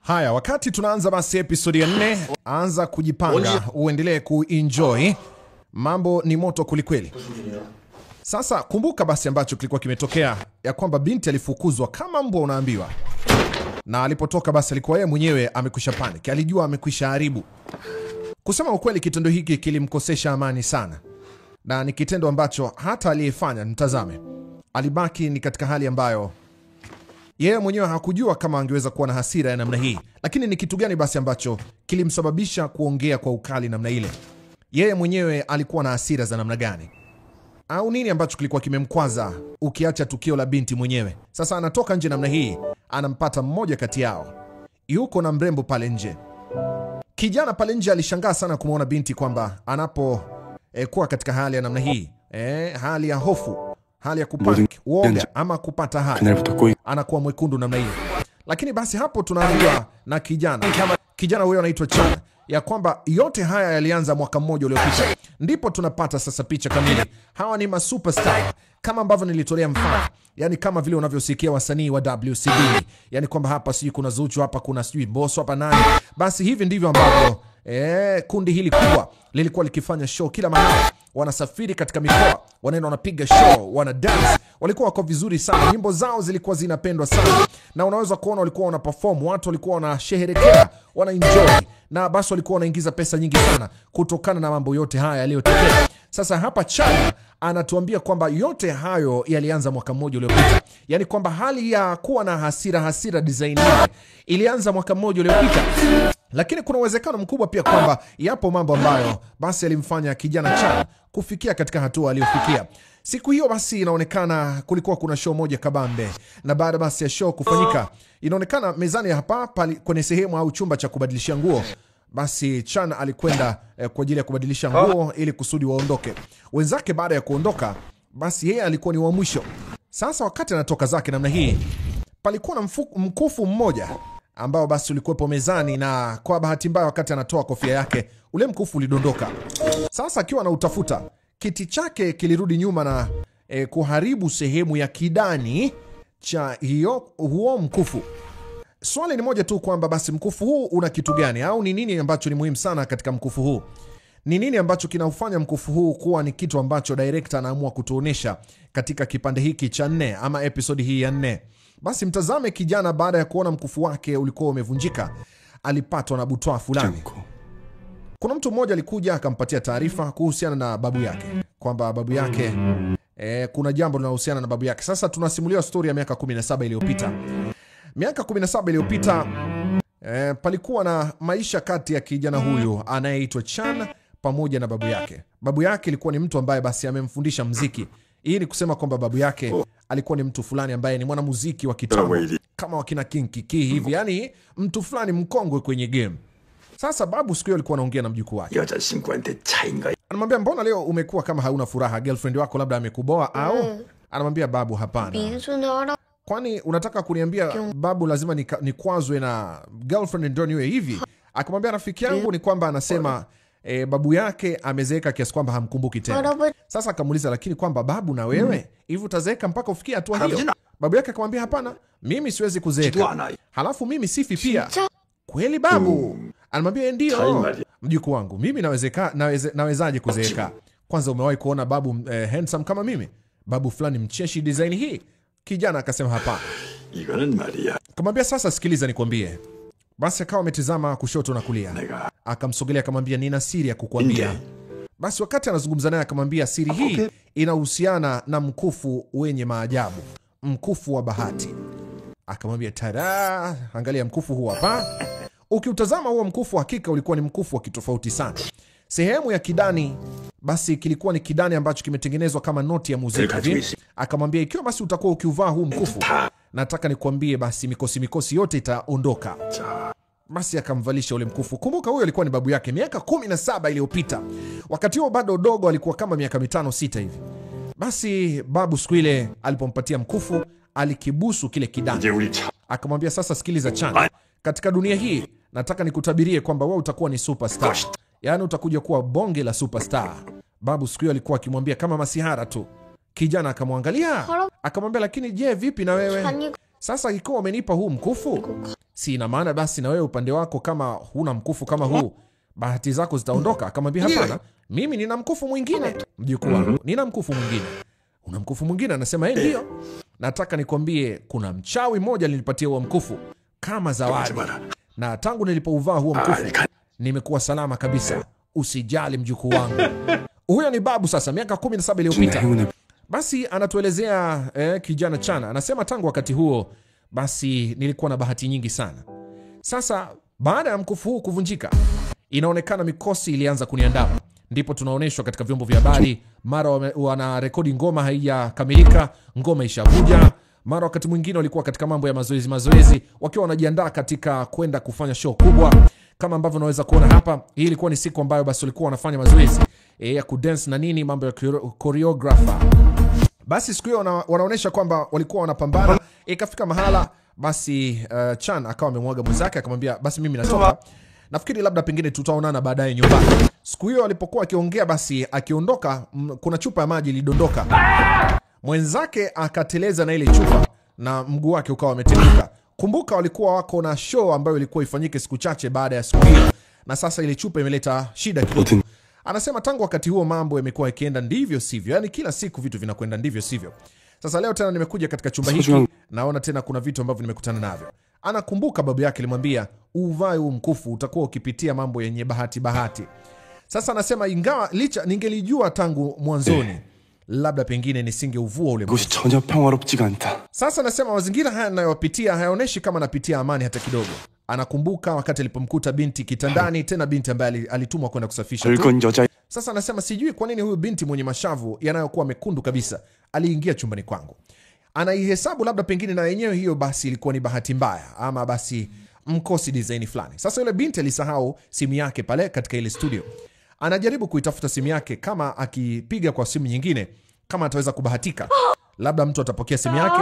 Haya, wakati tunaanza basi episode ya 4, anza kujipanga, uendelee kuenjoy. Mambo ni moto kulikweli. Sasa kumbuka basi ambacho kilikuwa kimetokea, ya kwamba binti alifukuzwa kama mbwa unaambiwa. Na alipotoka basi alikuwa yeye mwenyewe amekwisha panic, alijua amekwisha haribu. Kusema ukweli, kitendo hiki kilimkosesha amani sana. Na ni kitendo ambacho hata aliyefanya, mtazame, alibaki ni katika hali ambayo yeye mwenyewe hakujua kama angeweza kuwa na hasira ya namna hii. Lakini ni kitu gani basi ambacho kilimsababisha kuongea kwa ukali namna ile? Yeye mwenyewe alikuwa na hasira za namna gani? Au nini ambacho kilikuwa kimemkwaza, ukiacha tukio la binti mwenyewe? Sasa anatoka nje namna hii, anampata mmoja kati yao. Yuko na mrembo pale nje. Kijana pale nje alishangaa sana kumuona binti kwamba anapo kuwa katika hali ya namna hii, hali ya hofu, hali ya kupanic, uoga ama kupata hali, anakuwa mwekundu namna hiyo. Lakini basi hapo tunaambiwa na kijana huyo anaitwa Chan, ya kwamba yote haya yalianza mwaka mmoja uliopita. Ndipo tunapata sasa picha kamili. Hawa ni masuperstar kama ambavyo nilitolea mfano. Yani kama vile unavyosikia wasanii wa WCB. Yani kwamba hapa sijui kuna Zuchu, hapa kuna sijui Mbosso, hapa nani. Basi hivi ndivyo ambavyo kundi hili kubwa lilikuwa likifanya show kila mahali. Wanasafiri katika mikoa, wanaenda wanapiga show, wana dance. Walikuwa wako vizuri sana, nyimbo zao zilikuwa zinapendwa sana. Na unaweza kuona walikuwa wana perform, watu walikuwa wanasherehekea, wana enjoy. Na basi walikuwa wanaingiza pesa nyingi sana kutokana na mambo yote haya yaliyotokea. Sasa hapa Chan anatuambia kwamba yote hayo yalianza mwaka mmoja uliopita. Yani kwamba hali ya kuwa na hasira design ile ilianza mwaka mmoja uliopita. Lakini kuna uwezekano mkubwa pia kwamba yapo mambo ambayo basi yalimfanya kijana Chan kufikia katika hatua aliyofikia. Siku hiyo basi inaonekana kulikuwa kuna show moja kabambe. Na baada basi ya show kufanyika, inaonekana mezani hapa kwenye sehemu au chumba cha kubadilishia nguo, basi Chan alikwenda kwa ajili ya kubadilisha nguo ili kusudi waondoke. Wenzake baada ya kuondoka, basi yeye alikuwa ni wa mwisho. Sasa wakati anatoka zake namna hii, palikuwa na mkufu mmoja ambao basi ulikuwepo mezani, na kwa bahati mbaya wakati anatoa kofia yake, ule mkufu ulidondoka. Sasa akiwa anautafuta, kiti chake kilirudi nyuma na kuharibu sehemu ya kidani cha huo mkufu. Swali ni moja tu kwamba basi mkufu huu una kitu gani, au ni nini ambacho ni muhimu sana katika mkufu huu? Ni nini ambacho kinaufanya mkufu huu kuwa ni kitu ambacho director anaamua kutuonesha katika kipande hiki cha 4 ama episode hii ya 4? Basi mtazame kijana baada ya kuona mkufu wake ulikuwa umevunjika, alipatwa na butwaa fulani. Kuna mtu mmoja alikuja akampatia taarifa kuhusiana na babu yake, kwamba babu yake kuna jambo linalohusiana na babu yake. Sasa tunasimuliwa story ya miaka 17 iliyopita. Miaka 17 iliyopita palikuwa na maisha kati ya kijana huyu anayeitwa Chan pamoja na babu yake. Babu yake ilikuwa ni mtu ambaye basi amemfundisha muziki. Hii ni kusema kwamba babu yake alikuwa ni mtu fulani ambaye ni mwanamuziki wa kitambo kama wakina King Kiki hivi, yani mtu fulani mkongwe kwenye game. Sasa babu siku hiyo alikuwa anaongea na mjukuu wake. Anamwambia, mbona leo umekuwa kama hauna furaha, girlfriend wako labda amekuboa au? Anamwambia babu, hapana. Kwani unataka kuniambia babu lazima nikwazwe na girlfriend ndio niwe hivi? Akamwambia rafiki yangu ni kwamba anasema babu yake amezeeka kiasi kwamba hamkumbuki tena. Sasa akamuuliza, lakini kwamba babu na wewe hivi utazeeka mpaka ufikie hatua hiyo? Babu yake akamwambia, hapana, mimi siwezi kuzeeka. Halafu mimi sifi pia. Kweli babu? Anamwambia ndio mjukuu wangu, mimi nawezaje kuzeeka? Kwanza umewahi kuona babu handsome kama mimi? Babu fulani mcheshi design hii? Kijana akasema hapana. Akamwambia, sasa sikiliza nikwambie. Basi akawa ametizama kushoto na kulia. Akamsogelea akamwambia, nina siri ya kukuambia. Basi wakati anazungumza naye akamwambia, siri hii inahusiana na mkufu wenye maajabu, mkufu wa bahati. Akamwambia, tada, angalia mkufu huu hapa. Ukiutazama huo mkufu hakika ulikuwa ni mkufu wa kitofauti sana. Sehemu ya kidani basi kilikuwa ni kidani ambacho kimetengenezwa kama noti ya muziki. Akamwambia, ikiwa basi utakuwa ukiuvaa huu mkufu, nataka nikwambie basi mikosi yote itaondoka. Basi akamvalisha ule mkufu. Kumbuka huyo alikuwa ni babu yake miaka 17 iliyopita. Wakati huo bado dogo, alikuwa kama miaka 5-6 hivi. Basi babu siku ile alipompatia mkufu, alikibusu kile kidani. Akamwambia, sasa sikiliza Chan, katika dunia hii nataka nikutabirie kwamba wewe utakuwa ni superstar. Yaani utakuja kuwa bonge la superstar. Babu siku hiyo alikuwa akimwambia kama masihara tu. Kijana akamwangalia, akamwambia, lakini je, vipi na wewe? Sasa ikiwa umenipa huu mkufu, si ina maana basi na wewe upande wako kama huna mkufu kama huu, bahati zako zitaondoka. Akamwambia hapana, mimi nina mkufu mwingine mjukuu wangu, nina mkufu mwingine. Una mkufu mwingine? Anasema ndio. Nataka nikwambie kuna mchawi mmoja alinipatia huo mkufu kama zawadi, na tangu nilipouvaa huo mkufu nimekuwa salama kabisa. Usijali mjukuu wangu. Huyo ni babu sasa miaka 17 iliyopita. Basi anatuelezea kijana Chan, anasema tangu wakati huo basi nilikuwa na bahati nyingi sana. Sasa baada ya mkufu huu kuvunjika, inaonekana mikosi ilianza kuniandama. Ndipo tunaoneshwa katika vyombo vya habari, mara wana rekodi ngoma haijakamilika, ngoma ishavuja. Mara wakati mwingine walikuwa katika mambo ya mazoezi wakiwa wanajiandaa katika kwenda kufanya show kubwa. Kama ambavyo unaweza kuona hapa, hii ilikuwa ni siku ambayo basi walikuwa wanafanya mazoezi ya kudance na nini, mambo ya choreographer. Basi siku hiyo wanaonesha kwamba walikuwa wanapambana. Ikafika mahala basi Chan akawa amemwaga mwenzake, akamwambia basi mimi natoka, nafikiri labda pengine tutaonana baadaye nyumbani. Siku hiyo alipokuwa akiongea, basi akiondoka, kuna chupa ya maji ilidondoka. Mwenzake akateleza na ile chupa na mguu wake ukawa umetenguka. Kumbuka walikuwa wako na show ambayo ilikuwa ifanyike siku chache baada ya siku hiyo, na sasa ile chupa imeleta shida kidogo. Anasema tangu wakati huo mambo yamekuwa yakienda ndivyo sivyo, yani kila siku vitu vinakwenda ndivyo sivyo. Sasa leo tena nimekuja katika chumba hiki, naona tena kuna vitu ambavyo nimekutana navyo. Anakumbuka babu yake alimwambia uvae huu mkufu, utakuwa ukipitia mambo yenye bahati. Sasa anasema ingawa licha ningelijua tangu mwanzoni, labda pengine nisingeuvua ule mkufu. Sasa anasema mazingira haya ninayopitia hayaoneshi kama napitia amani hata kidogo. Anakumbuka wakati alipomkuta binti kitandani, tena binti ambaye alitumwa kwenda kusafisha tu. Sasa anasema sijui kwa nini huyu binti mwenye mashavu yanayokuwa mekundu kabisa aliingia chumbani kwangu. Anaihesabu labda pengine na yenyewe hiyo basi ilikuwa ni bahati mbaya, ama basi mkosi design fulani. Sasa yule binti alisahau simu yake pale katika ile studio. Anajaribu kuitafuta simu yake, kama akipiga kwa simu nyingine kama ataweza kubahatika, labda mtu atapokea simu yake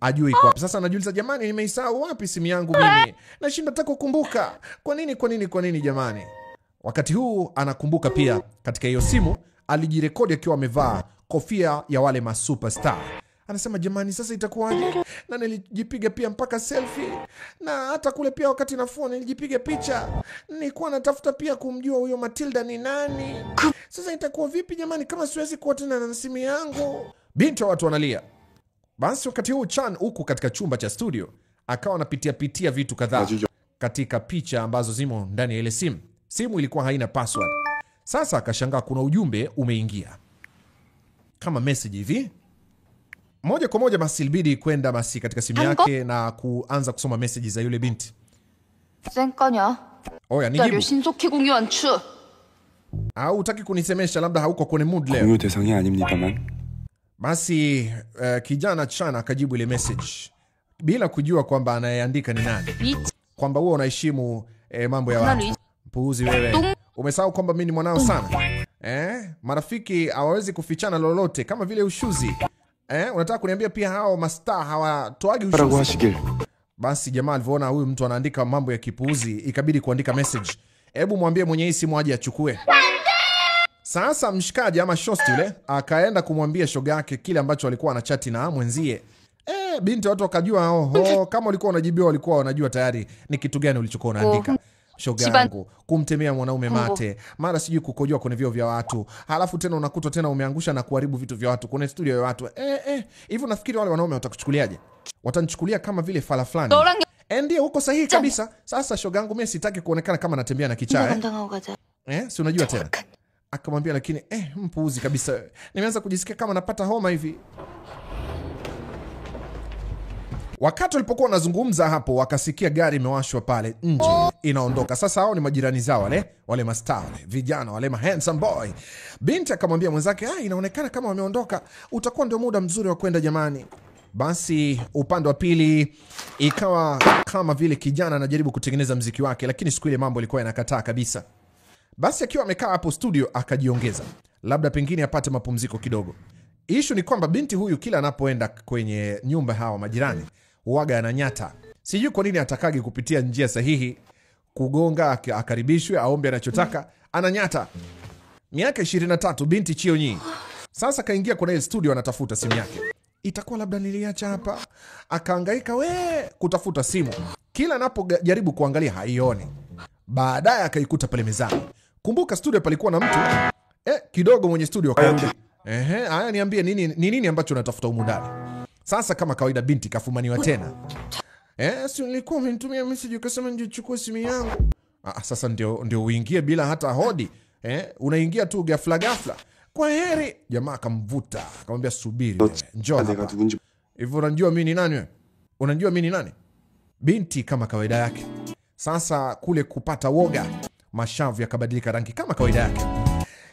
ajue iko wapi. Sasa anajiuliza, jamani, nimeisahau wapi simu yangu mimi? Nashinda hata kukumbuka. Kwa nini jamani? Wakati huu anakumbuka pia katika hiyo simu alijirekodi akiwa amevaa kofia ya wale ma superstar. Anasema jamani, sasa itakuwaje? Na nilijipiga pia mpaka selfie, na hata kule pia wakati nafua nilijipiga picha. Nilikuwa natafuta pia kumjua huyo Matilda ni nani. Sasa itakuwa vipi jamani kama siwezi kuwa tena na simu yangu? Binti wa watu wanalia. Basi wakati huu Chan huku katika chumba cha studio akawa anapitia vitu kadhaa katika picha ambazo zimo ndani ya ile simu. Simu ilikuwa haina password. Sasa akashangaa kuna ujumbe umeingia kama message hivi. Moja kwa moja basi ilibidi kwenda basi katika simu yake na kuanza kusoma message za yule binti. Oya, nijibu. Au utaki kunisemesha, labda hauko kwenye mood leo. Basi kijana Chan akajibu ile message bila kujua kwamba anayeandika ni nani, kwamba wewe unaheshimu mambo ya watu. Puuzi wewe. Umesahau kwamba mimi ni mwanao sana. Marafiki hawawezi kufichana lolote kama vile ushuzi. Unataka kuniambia pia hao mastaa hawatoagi ushuzi? Basi jamaa alivyoona huyu mtu anaandika mambo ya kipuuzi, ikabidi kuandika message. Hebu mwambie mwenye hii simu aje achukue. Sasa mshikaji ama shosti yule akaenda kumwambia shoga yake kile ambacho alikuwa anachati na mwenzie. Binti watu wakajua, kama ulikuwa unajibiwa walikuwa wanajua tayari ni kitu gani ulichokuwa unaandika. Shoga yangu, kumtemea mwanaume mate, mara sijui kukojoa kwenye vio vya watu, halafu tena unakuta tena umeangusha na kuharibu vitu vya watu kwenye studio ya watu. Hivyo nafikiri wale wanaume watakuchukuliaje? Watanichukulia kama vile fala fulani. Ndio, uko sahihi kabisa. Sasa shoga yangu, mimi sitaki kuonekana kama natembea na kichaa. Si unajua tena. Akamwambia lakini mpuuzi kabisa. Nimeanza kujisikia kama napata homa hivi. Wakati walipokuwa wanazungumza hapo, wakasikia gari imewashwa pale nje inaondoka. Sasa hao ni majirani zao wale mastaa, vijana wale handsome boy. Binti akamwambia mwenzake, inaonekana kama wameondoka, utakuwa ndio muda mzuri wa kwenda jamani. Basi upande wa pili ikawa kama vile kijana anajaribu kutengeneza mziki wake, lakini siku ile mambo yalikuwa yanakataa kabisa. Basi akiwa amekaa hapo studio akajiongeza, labda pengine apate mapumziko kidogo. Issue ni kwamba binti huyu kila anapoenda kwenye nyumba hawa majirani huaga ananyata. Sijui kwa nini atakagi kupitia njia sahihi, kugonga akaribishwe aombe anachotaka, ananyata. Miaka 23, binti Chio Nyi. Sasa kaingia kwenye studio anatafuta simu yake. itakuwa labda niliacha hapa. Akahangaika kutafuta simu, kila anapojaribu kuangalia haioni. Baadaye akaikuta pale mezani. Kumbuka studio palikuwa na mtu kidogo mwenye studio akarudi. Haya, niambie nini ambacho unatafuta humu ndani? Sasa kama kawaida binti kafumaniwa tena. Si nilikuwa umenitumia message ukasema nichukue simu yangu. Sasa ndio uingie bila hata hodi. Unaingia tu ghafla. Kwa heri. Jamaa akamvuta, akamwambia subiri wewe. Njoo hapa. Hivyo unajua mimi ni nani wewe? Unajua mimi ni nani? Binti kama kawaida yake. Sasa kule kupata woga, mashavu yakabadilika rangi kama kawaida yake.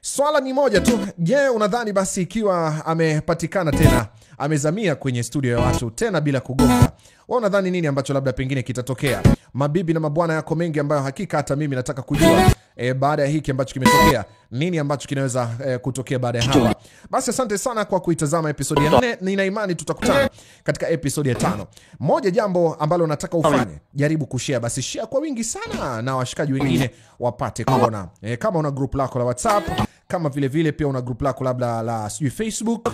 Swala ni moja tu. Je, unadhani basi ikiwa amepatikana tena, amezamia kwenye studio ya watu tena bila kugonga, wewe unadhani nini ambacho labda pengine kitatokea? Mabibi na mabwana, yako mengi ambayo hakika hata mimi nataka kujua baada ya hiki ambacho kimetokea. Nini ambacho kinaweza kutokea baada ya hapa? Basi asante sana kwa kuitazama episodi ya 4. Nina imani tutakutana katika episodi ya 5. Moja jambo ambalo nataka ufanye, jaribu kushare, basi share kwa wingi sana na washikaji wengine wapate kuona. Kama una group lako la WhatsApp, kama vile pia una group lako labda la Facebook,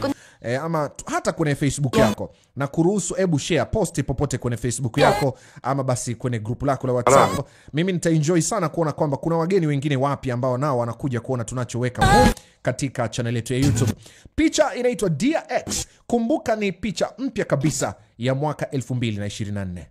ama hata kwenye Facebook yako, na kuruhusu ebu share post popote kwenye Facebook yako, ama basi kwenye group lako la WhatsApp. Mimi nitaenjoy sana kuona kwamba kuna wageni wengine wapi ambao nao wanakuja kuona tunachoweka katika channel yetu ya YouTube. Picha inaitwa Dear X. Kumbuka ni picha mpya kabisa ya mwaka 2024.